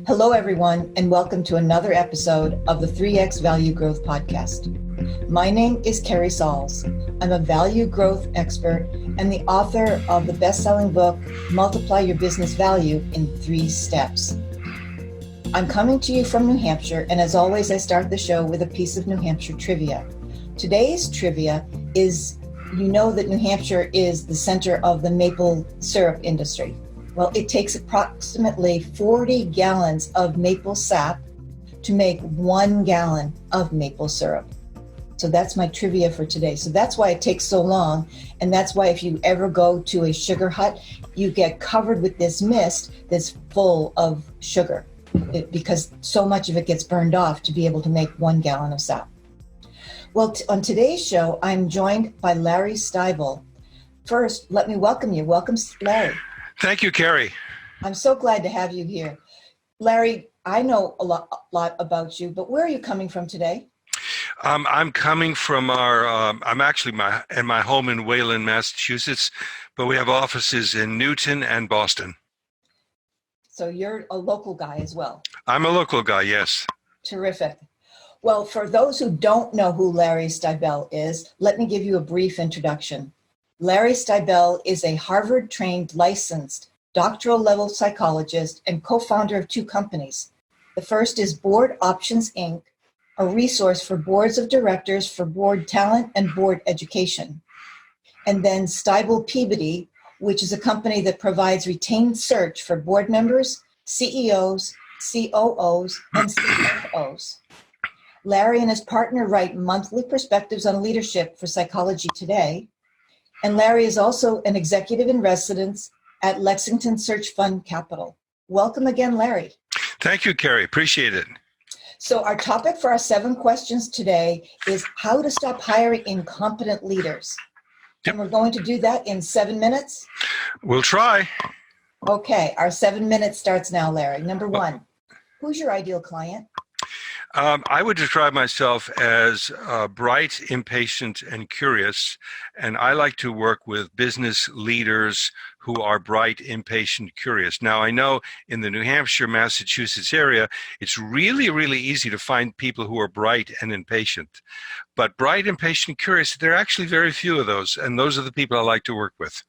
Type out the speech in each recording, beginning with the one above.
Hello, everyone, and welcome to another episode of the 3X Value Growth Podcast. My name is Carrie Sauls. I'm a value growth expert and the author of the best-selling book, Multiply Your Business Value in 3 Steps. I'm coming to you from New Hampshire, and as always, I start the show with a piece of New Hampshire trivia. Today's trivia is, you know that New Hampshire is the center of the maple syrup industry. Well, it takes approximately 40 gallons of maple sap to make 1 gallon of maple syrup. So that's my trivia for today. So that's why it takes so long. And that's why if you ever go to a sugar hut, you get covered with this mist that's full of sugar because so much of it gets burned off to be able to make 1 gallon of sap. Well, on today's show, I'm joined by Larry Stybel. First, let me welcome you. Welcome, Larry. Thank you, Carrie. I'm so glad to have you here. Larry, I know a lot about you, but where are you coming from today? I'm coming from I'm actually in my home in Wayland, Massachusetts, but we have offices in Newton and Boston. So you're a local guy as well? I'm a local guy, yes. Terrific. Well, for those who don't know who Larry Stybel is, let me give you a brief introduction. Larry Stybel is a Harvard-trained licensed doctoral-level psychologist and co-founder of 2 companies. The first is Board Options, Inc., a resource for boards of directors for board talent and board education. And then Stybel Peabody, which is a company that provides retained search for board members, CEOs, COOs, and CFOs. Larry and his partner write monthly perspectives on leadership for Psychology Today. And Larry is also an executive in residence at Lexington Search Fund Capital. Welcome again, Larry. Thank you, Carrie. Appreciate it. So our topic for our 7 questions today is how to stop hiring incompetent leaders. Yep. And we're going to do that in 7 minutes. We'll try. Okay, our 7 minutes starts now, Larry. Number 1, who's your ideal client? I would describe myself as bright, impatient, and curious, and I like to work with business leaders who are bright, impatient, curious. Now, I know in the New Hampshire, Massachusetts area, it's really, really easy to find people who are bright and impatient. But bright, impatient, curious, there are actually very few of those, and those are the people I like to work with.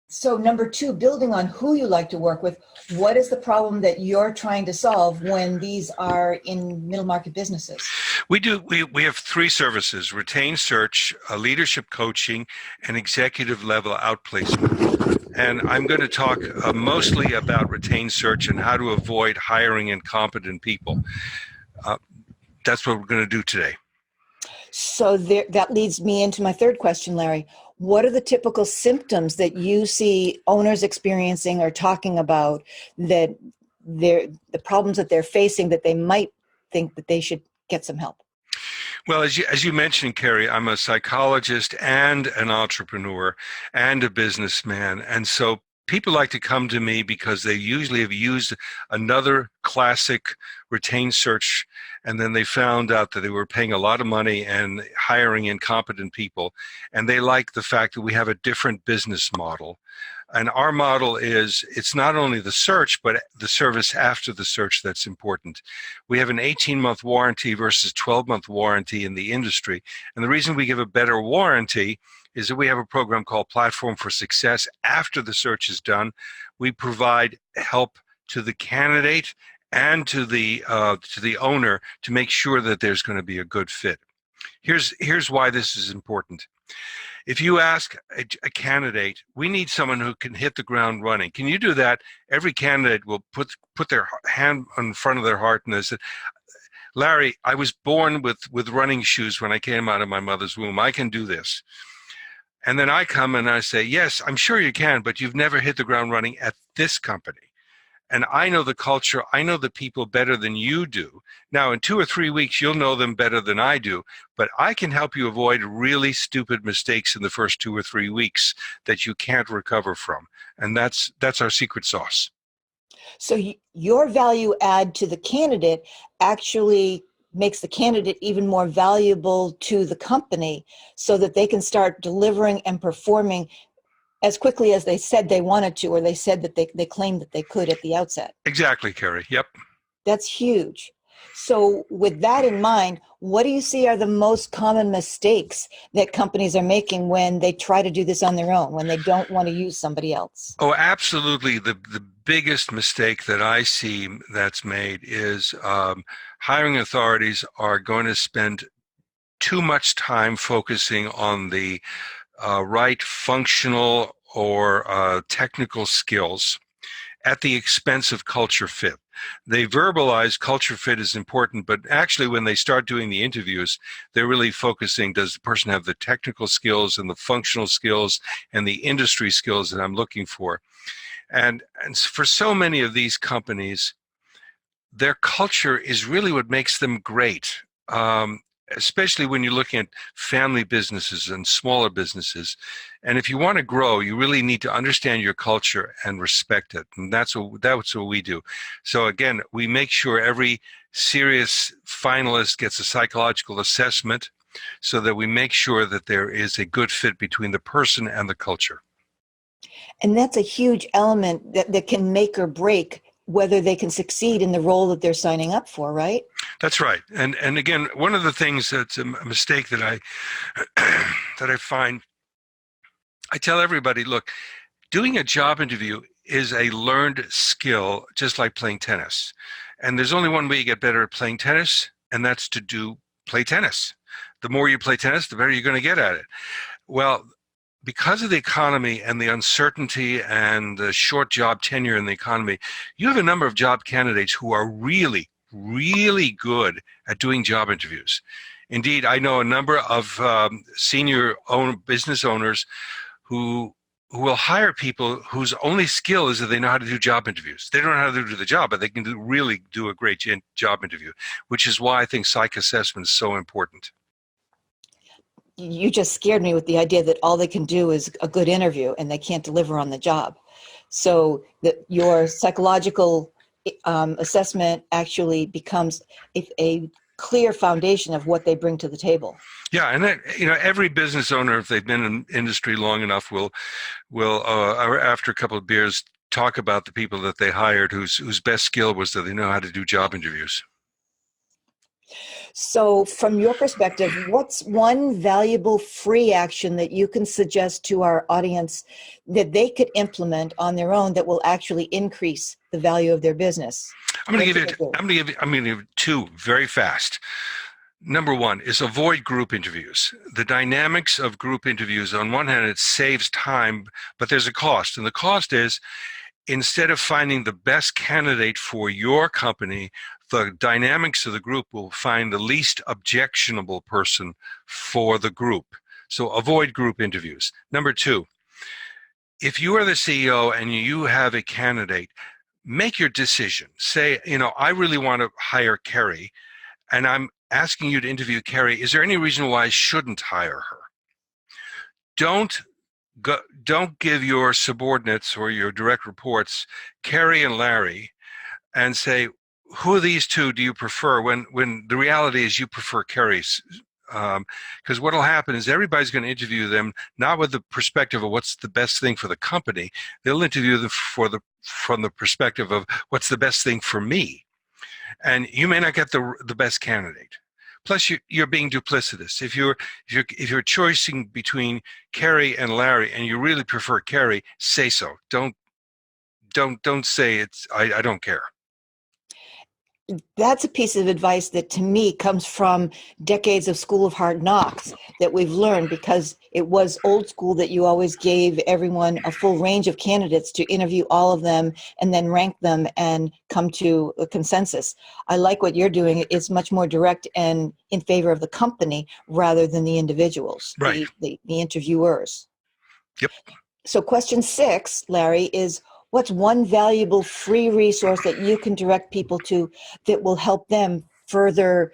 So number 2, building on who you like to work with, what is the problem that you're trying to solve when these are in middle market businesses? We have 3 services: retained search, leadership coaching, and executive level outplacement. And I'm going to talk mostly about retained search and how to avoid hiring incompetent people. That's what we're going to do today. So that leads me into my 3rd question, Larry. What are the typical symptoms that you see owners experiencing or talking about, that the problems that they're facing, that they might think that they should get some help? Well, as you mentioned, Carrie, I'm a psychologist and an entrepreneur and a businessman. And so people like to come to me because they usually have used another classic retained search, and then they found out that they were paying a lot of money and hiring incompetent people. And they like the fact that we have a different business model. And our model is, it's not only the search, but the service after the search that's important. We have an 18-month warranty versus 12-month warranty in the industry. And the reason we give a better warranty is that we have a program called Platform for Success. After the search is done, we provide help to the candidate and to the owner to make sure that there's going to be a good fit. Here's why this is important. If you ask a candidate, we need someone who can hit the ground running. Can you do that? Every candidate will put their hand in front of their heart and they say, Larry, I was born with running shoes when I came out of my mother's womb. I can do this. And then I come and I say, yes, I'm sure you can, but you've never hit the ground running at this company. And I know the culture, I know the people better than you do. Now, in 2 or 3 weeks, you'll know them better than I do, but I can help you avoid really stupid mistakes in the first 2 or 3 weeks that you can't recover from. And that's our secret sauce. So your value add to the candidate actually makes the candidate even more valuable to the company so that they can start delivering and performing as quickly as they said they wanted to, or they said that they claimed that they could at the outset. Exactly, Carrie. Yep. That's huge. So with that in mind, what do you see are the most common mistakes that companies are making when they try to do this on their own, when they don't want to use somebody else? Oh, absolutely. The biggest mistake that I see that's made is hiring authorities are going to spend too much time focusing on the right functional or technical skills at the expense of culture fit. They verbalize culture fit is important, but actually when they start doing the interviews, they're really focusing, does the person have the technical skills and the functional skills and the industry skills that I'm looking for? And for so many of these companies, their culture is really what makes them great. Especially when you're looking at family businesses and smaller businesses. And if you want to grow, you really need to understand your culture and respect it. And that's what we do. So again, we make sure every serious finalist gets a psychological assessment so that we make sure that there is a good fit between the person and the culture. And that's a huge element that can make or break whether they can succeed in the role that they're signing up for, right? That's right. And again, one of the things that's a mistake that I that I find, I tell everybody, look, doing a job interview is a learned skill, just like playing tennis. And there's only one way you get better at playing tennis, and that's to play tennis. The more you play tennis, the better you're going to get at it. Well, because of the economy and the uncertainty and the short job tenure in the economy, you have a number of job candidates who are really, really good at doing job interviews. Indeed, I know a number of senior business owners who will hire people whose only skill is that they know how to do job interviews. They don't know how to do the job, but they can really do a great job interview, which is why I think psych assessment is so important. You just scared me with the idea that all they can do is a good interview and they can't deliver on the job. So that your psychological assessment actually becomes a clear foundation of what they bring to the table. Yeah, and that, every business owner, if they've been in industry long enough, will after a couple of beers talk about the people that they hired whose best skill was that they know how to do job interviews. So from your perspective, what's one valuable free action that you can suggest to our audience that they could implement on their own that will actually increase the value of their business? I'm going to give you two very fast. Number one is avoid group interviews. The dynamics of group interviews, on one hand, it saves time, but there's a cost. And the cost is, instead of finding the best candidate for your company, the dynamics of the group will find the least objectionable person for the group. So avoid group interviews. Number two, if you are the CEO and you have a candidate, make your decision. Say, I really want to hire Carrie, and I'm asking you to interview Carrie. Is there any reason why I shouldn't hire her? Don't give your subordinates or your direct reports Carrie and Larry and say, who of these two do you prefer, when the reality is you prefer Carrie's? Because what will happen is everybody's going to interview them not with the perspective of what's the best thing for the company. They'll interview them from the perspective of what's the best thing for me. And you may not get the best candidate. Plus, you're being duplicitous. If you're choosing between Carrie and Larry, and you really prefer Carrie, say so. Don't say I don't care. That's a piece of advice that to me comes from decades of School of Hard Knocks that we've learned, because it was old school that you always gave everyone a full range of candidates to interview all of them and then rank them and come to a consensus. I like what you're doing. It's much more direct and in favor of the company rather than the individuals, right. the interviewers. Yep. So question 6, Larry, is what's one valuable free resource that you can direct people to that will help them further,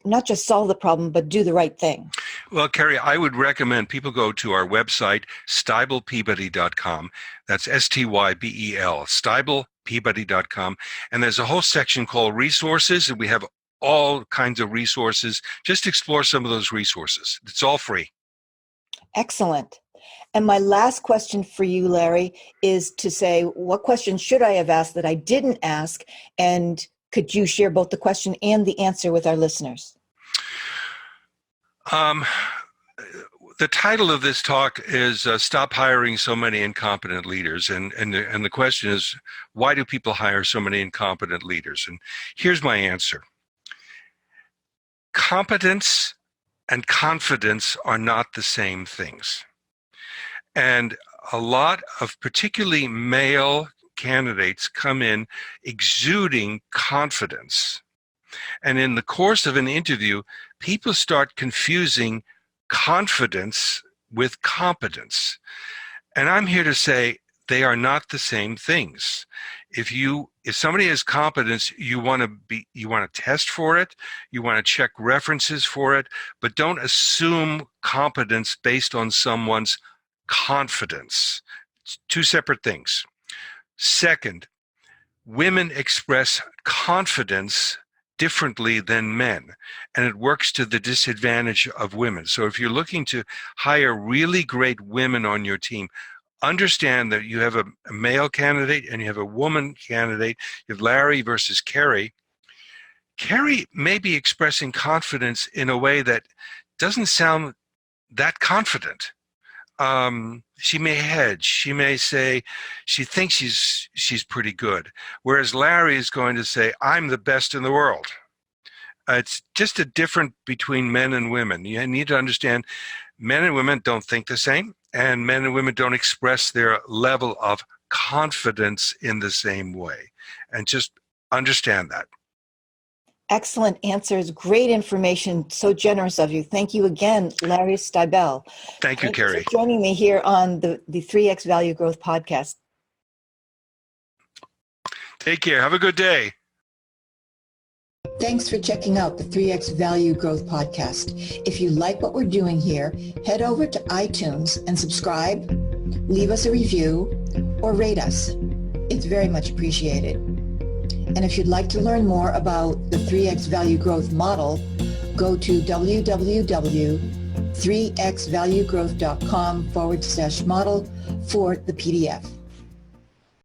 not just solve the problem, but do the right thing? Well, Carrie, I would recommend people go to our website, stybelpeabody.com. That's STYBEL, stybelpeabody.com. And there's a whole section called resources, and we have all kinds of resources. Just explore some of those resources. It's all free. Excellent. And my last question for you, Larry, is to say, what question should I have asked that I didn't ask? And could you share both the question and the answer with our listeners? The title of this talk is Stop Hiring So Many Incompetent Leaders. And the question is, why do people hire so many incompetent leaders? And here's my answer. Competence and confidence are not the same things. And a lot of particularly male candidates come in exuding confidence. And in the course of an interview, people start confusing confidence with competence. And I'm here to say they are not the same things. If somebody has competence, you want to test for it, you want to check references for it, but don't assume competence based on someone's confidence. It's two separate things. Second, women express confidence differently than men, and it works to the disadvantage of women. So if you're looking to hire really great women on your team, understand that you have a male candidate and you have a woman candidate. You have Larry versus Carrie. Carrie may be expressing confidence in a way that doesn't sound that confident. She may hedge. She may say she thinks she's pretty good, whereas Larry is going to say, "I'm the best in the world." It's just a difference between men and women. You need to understand men and women don't think the same, and men and women don't express their level of confidence in the same way. And just understand that. Excellent answers. Great information. So generous of you. Thank you again, Larry Stybel. Thank you, Carrie. Thanks for joining me here on the 3X Value Growth Podcast. Take care. Have a good day. Thanks for checking out the 3X Value Growth Podcast. If you like what we're doing here, head over to iTunes and subscribe, leave us a review, or rate us. It's very much appreciated. And if you'd like to learn more about the 3X Value Growth model, go to www.3xvaluegrowth.com/model for the PDF.